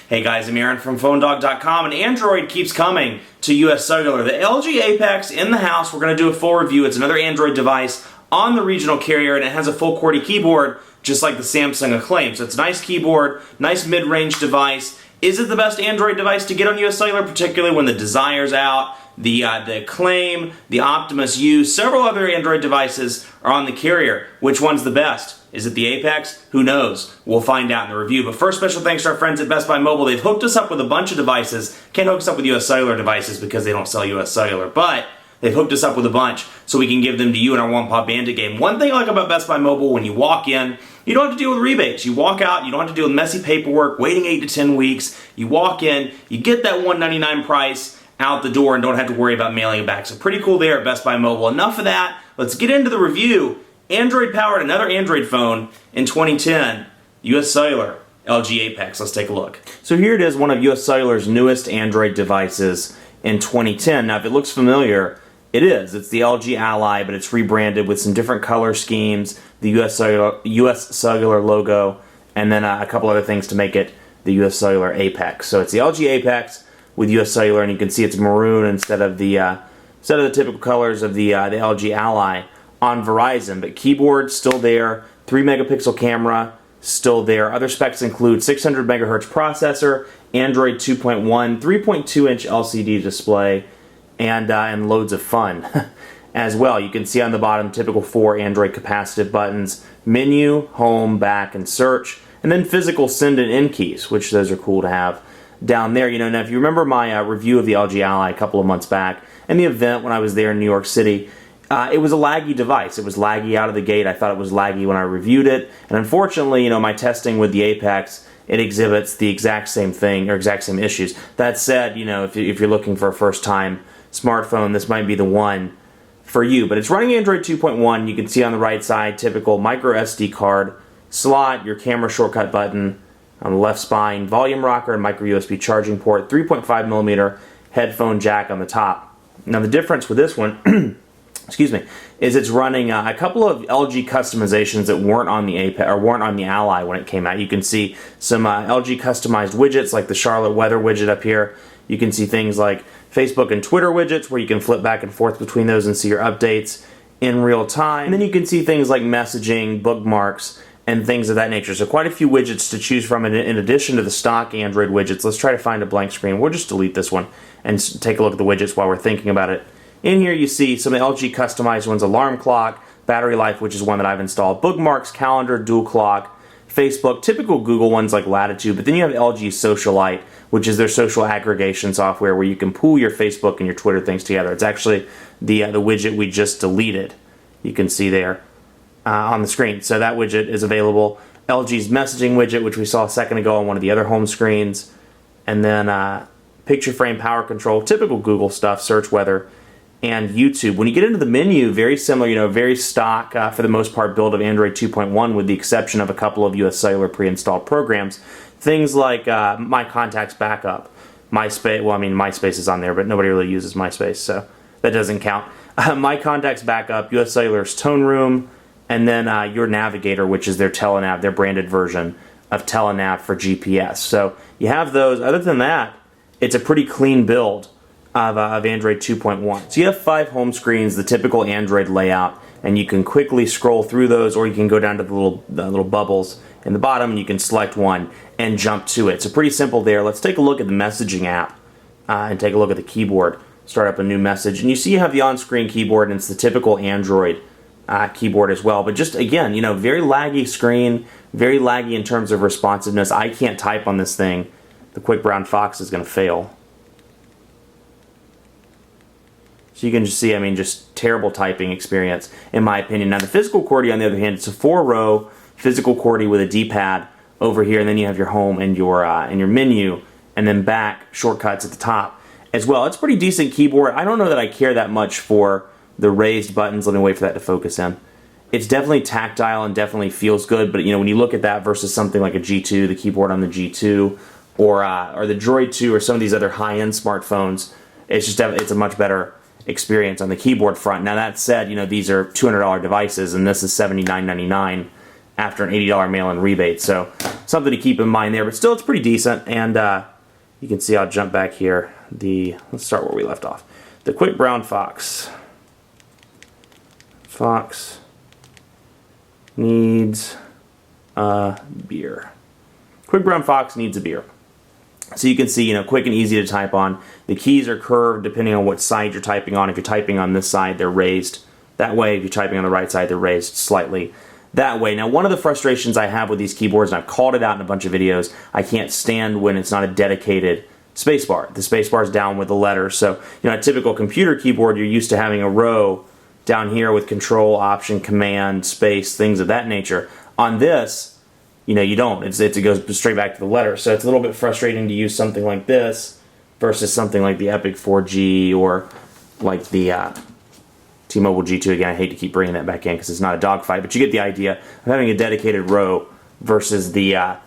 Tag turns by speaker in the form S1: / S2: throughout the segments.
S1: Hey guys, I'm Aaron from PhoneDog.com, and Android keeps coming to US Cellular. The LG Apex in the house, we're going to do a full review. It's another Android device on the regional carrier, and it has a full QWERTY keyboard, just like the Samsung Acclaim. So it's a nice keyboard, nice mid-range device. Is it the best Android device to get on US Cellular, particularly when the Desire's out? The Acclaim, the Optimus U, several other Android devices are on the carrier. Which one's the best? Is it the Apex? Who knows? We'll find out in the review. But first, special thanks to our friends at Best Buy Mobile. They've hooked us up with a bunch of devices. Can't hook us up with US Cellular devices because they don't sell US Cellular, but they've hooked us up with a bunch so we can give them to you in our One Pop Bandit game. One thing I like about Best Buy Mobile, when you walk in, you don't have to deal with rebates. You walk out, you don't have to deal with messy paperwork, waiting 8 to 10 weeks. You walk in, you get that $199 price out the door and don't have to worry about mailing it back. So pretty cool there at Best Buy Mobile. Enough of that. Let's get into the review. Android powered another Android phone in 2010, US Cellular, LG Apex. Let's take a look. So here it is, one of US Cellular's newest Android devices in 2010. Now if it looks familiar, it is. It's the LG Ally, but it's rebranded with some different color schemes, the US Cellular logo, and then a couple other things to make it the US Cellular Apex. So it's the LG Apex with US Cellular, and you can see it's maroon instead of the typical colors of the LG Ally on Verizon. But keyboard still there, 3 megapixel camera still there. Other specs include 600 megahertz processor, Android 2.1, 3.2 inch LCD display, and loads of fun as well. You can see on the bottom typical 4 Android capacitive buttons: menu, home, back, and search, and then physical send and end keys, which those are cool to have down there. You know, now if you remember my review of the LG Ally a couple of months back and the event when I was there in New York City, it was a laggy device. It was laggy out of the gate. I thought it was laggy when I reviewed it, and unfortunately, you know, my testing with the Apex, it exhibits the exact same thing, or exact same issues. That said, you know, if you're looking for a first-time smartphone, this might be the one for you. But it's running Android 2.1. You can see on the right side, typical micro SD card slot, your camera shortcut button on the left spine, volume rocker and micro USB charging port, 3.5 millimeter headphone jack on the top. Now the difference with this one, excuse me, is it's running a couple of LG customizations that weren't on the Apex or weren't on the Ally when it came out. You can see some LG customized widgets like the Charlotte weather widget up here. You can see things like Facebook and Twitter widgets where you can flip back and forth between those and see your updates in real time. And then you can see things like messaging, bookmarks, and things of that nature. So quite a few widgets to choose from in addition to the stock Android widgets. Let's try to find a blank screen. We'll just delete this one and take a look at the widgets while we're thinking about it. In here you see some LG customized ones: alarm clock, battery life, which is one that I've installed, bookmarks, calendar, dual clock, Facebook, typical Google ones like Latitude, but then you have LG Socialite, which is their social aggregation software where you can pool your Facebook and your Twitter things together. It's actually the widget we just deleted. You can see there on the screen. So that widget is available. LG's messaging widget, which we saw a second ago on one of the other home screens, and then picture frame, power control, typical Google stuff, search, weather, and YouTube. When you get into the menu, very similar, you know, very stock, for the most part, build of Android 2.1 with the exception of a couple of US Cellular pre-installed programs. Things like My Contacts Backup, MySpace, well, I mean, MySpace is on there, but nobody really uses MySpace, so that doesn't count. My Contacts Backup, US Cellular's Tone Room, and then Your Navigator, which is their Telenav, their branded version of Telenav for GPS. So you have those. Other than that, it's a pretty clean build of Android 2.1. So you have 5 home screens, the typical Android layout, and you can quickly scroll through those, or you can go down to the little bubbles in the bottom and you can select one and jump to it. So pretty simple there. Let's take a look at the messaging app and take a look at the keyboard. Start up a new message, and you see you have the on-screen keyboard, and it's the typical Android keyboard as well. But just again, you know, very laggy screen, very laggy in terms of responsiveness. I can't type on this thing. The Quick Brown Fox is going to fail. So you can just see, I mean, just terrible typing experience, in my opinion. Now, the physical QWERTY, on the other hand, it's a 4-row physical QWERTY with a D-pad over here, and then you have your home and your menu, and then back shortcuts at the top as well. It's a pretty decent keyboard. I don't know that I care that much for the raised buttons. Let me wait for that to focus in. It's definitely tactile and definitely feels good, but you know, when you look at that versus something like a G2, the keyboard on the G2, or the Droid 2, or some of these other high-end smartphones, it's a much better experience on the keyboard front. Now that said, you know, these are $200 devices and this is $79.99 after an $80 mail-in rebate. So something to keep in mind there, but still it's pretty decent. And you can see, I'll jump back here. Let's start where we left off. The Quick Brown Fox. Fox needs a beer. Quick Brown Fox needs a beer. So you can see, quick and easy to type on. The keys are curved depending on what side you're typing on. If you're typing on this side, they're raised that way. If you're typing on the right side, they're raised slightly that way. Now, one of the frustrations I have with these keyboards, and I've called it out in a bunch of videos, I can't stand when it's not a dedicated spacebar. The spacebar is down with the letters. So, a typical computer keyboard, you're used to having a row down here with Control, Option, Command, Space, things of that nature. On this, you don't. It goes straight back to the letter. So it's a little bit frustrating to use something like this versus something like the Epic 4G or like the T-Mobile G2. Again, I hate to keep bringing that back in because it's not a dogfight, but you get the idea of having a dedicated row versus the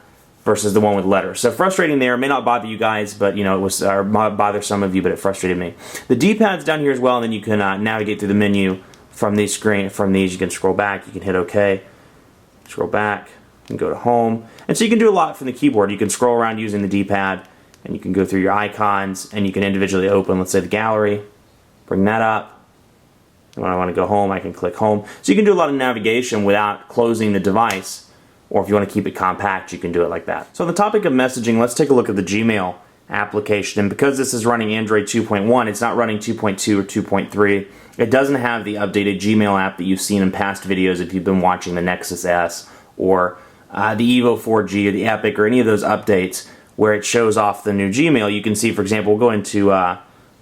S1: one with letters. So frustrating there. It may not bother you guys, but it was might bother some of you, but it frustrated me. The D-pad's down here as well, and then you can navigate through the menu from these. You can scroll back. You can hit OK. Scroll back. And go to home. And so you can do a lot from the keyboard. You can scroll around using the D-pad, and you can go through your icons, and you can individually open, let's say, the gallery, bring that up. And when I want to go home, I can click home. So you can do a lot of navigation without closing the device, or if you want to keep it compact, you can do it like that. So on the topic of messaging, let's take a look at the Gmail application. And because this is running Android 2.1, it's not running 2.2 or 2.3. It doesn't have the updated Gmail app that you've seen in past videos if you've been watching the Nexus S or the Evo 4G or the Epic or any of those updates where it shows off the new Gmail. You can see, for example, we'll go into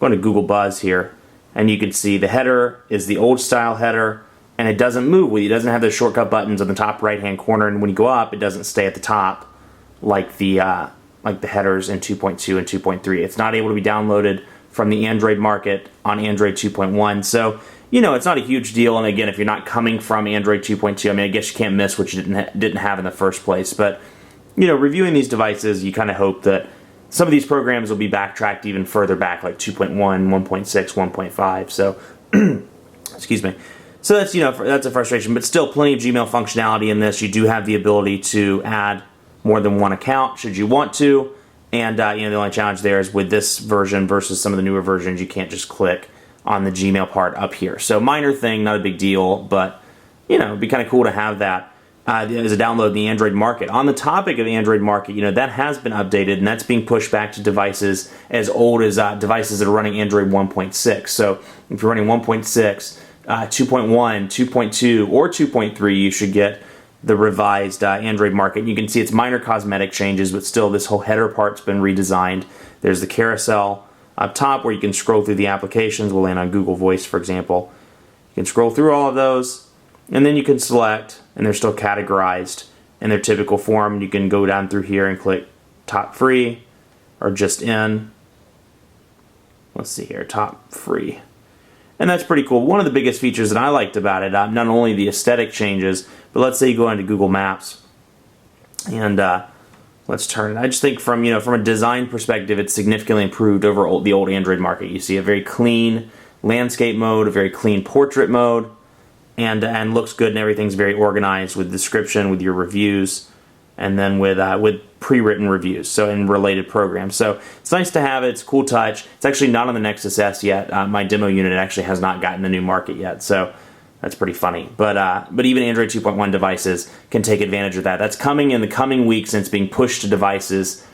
S1: Google Buzz here, and you can see the header is the old style header, and it doesn't move with you. It doesn't have the shortcut buttons on the top right-hand corner, and when you go up, it doesn't stay at the top like the headers in 2.2 and 2.3. It's not able to be downloaded from the Android market on Android 2.1. So it's not a huge deal, and again, if you're not coming from Android 2.2, I guess you can't miss what you didn't have in the first place. But reviewing these devices, you kind of hope that some of these programs will be backtracked even further back, like 2.1, 1.6, 1.5. So, excuse me. So that's that's a frustration, but still plenty of Gmail functionality in this. You do have the ability to add more than one account should you want to, and the only challenge there is with this version versus some of the newer versions, you can't just click on the Gmail part up here. So minor thing, not a big deal, but it'd be kind of cool to have that as a download in the Android market. On the topic of the Android market, that has been updated, and that's being pushed back to devices as old as devices that are running Android 1.6. So if you're running 1.6, 2.1, 2.2, or 2.3, you should get the revised Android market. You can see it's minor cosmetic changes, but still this whole header part's been redesigned. There's the carousel up top where you can scroll through the applications. We'll land on Google Voice, for example. You can scroll through all of those, and then you can select, and they're still categorized in their typical form. You can go down through here and click top free or just in. Let's see here, top free. And that's pretty cool. One of the biggest features that I liked about it, not only the aesthetic changes, but let's say you go into Google Maps and let's turn it. I just think from a design perspective, it's significantly improved over the old Android market. You see a very clean landscape mode, a very clean portrait mode, and looks good, and everything's very organized with description, with your reviews, and then with pre-written reviews, so in related programs. So it's nice to have it. It's a cool touch. It's actually not on the Nexus S yet. My demo unit actually has not gotten the new market yet, so that's pretty funny. But even Android 2.1 devices can take advantage of that. That's coming in the coming weeks, and it's being pushed to devices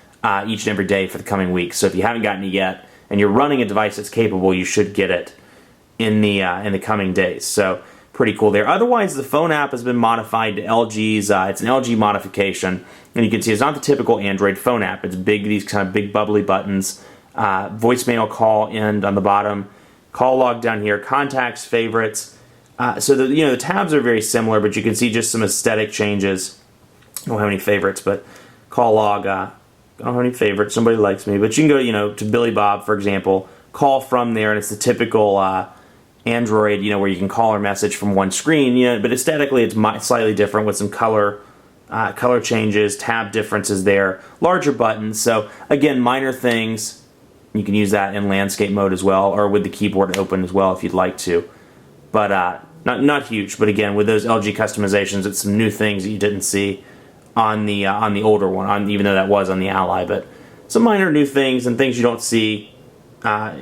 S1: each and every day for the coming weeks. So if you haven't gotten it yet, and you're running a device that's capable, you should get it in the coming days. So pretty cool there. Otherwise, the phone app has been modified to LG's. It's an LG modification, and you can see it's not the typical Android phone app. It's big, these kind of big bubbly buttons. Voicemail call end on the bottom, call log down here, contacts, favorites. So the tabs are very similar, but you can see just some aesthetic changes. I don't have any favorites, but call log. I don't have any favorites. Somebody likes me, but you can go to Billy Bob, for example. Call from there, and it's the typical Android, where you can call or message from one screen, but aesthetically it's slightly different with some color changes, tab differences there, larger buttons. So again, minor things. You can use that in landscape mode as well, or with the keyboard open as well if you'd like to. But Not huge, but again, with those LG customizations, it's some new things that you didn't see on the older one, even though that was on the Ally. But some minor new things and things you don't see, on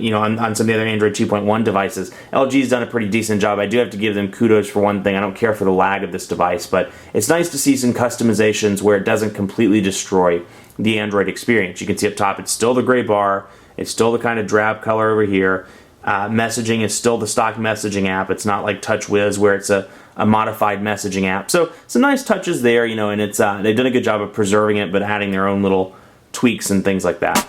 S1: some of the other Android 2.1 devices. LG's done a pretty decent job. I do have to give them kudos for one thing. I don't care for the lag of this device, but it's nice to see some customizations where it doesn't completely destroy the Android experience. You can see up top, it's still the gray bar. It's still the kind of drab color over here. Messaging is still the stock messaging app. It's not like TouchWiz where it's a modified messaging app. So some nice touches there, and it's they've done a good job of preserving it, but adding their own little tweaks and things like that.